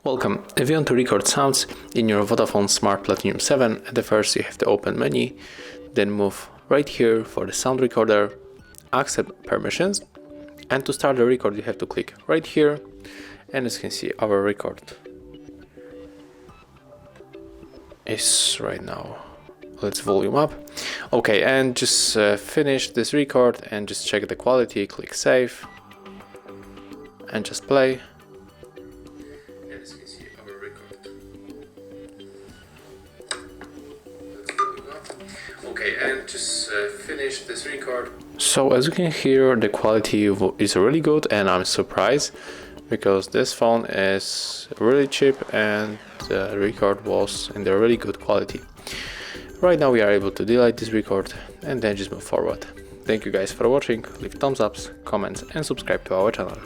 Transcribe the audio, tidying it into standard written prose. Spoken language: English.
Welcome. If you want to record sounds in your Vodafone Smart Platinum 7, at the first you have to open menu, then move right here for the sound recorder, accept permissions, and to start the record you have to click right here, and as you can see our record is right now. Let's volume up. Okay, and just finish this record and just check the quality, click save and just play. And as you can see our record. Let's volume up. Okay, and just finish this record. So as you can hear, the quality is really good, and I'm surprised because this phone is really cheap and the record was in the really good quality. Right now we are able to delete this record and then just move forward. Thank you guys for watching, leave thumbs ups, comments and subscribe to our channel.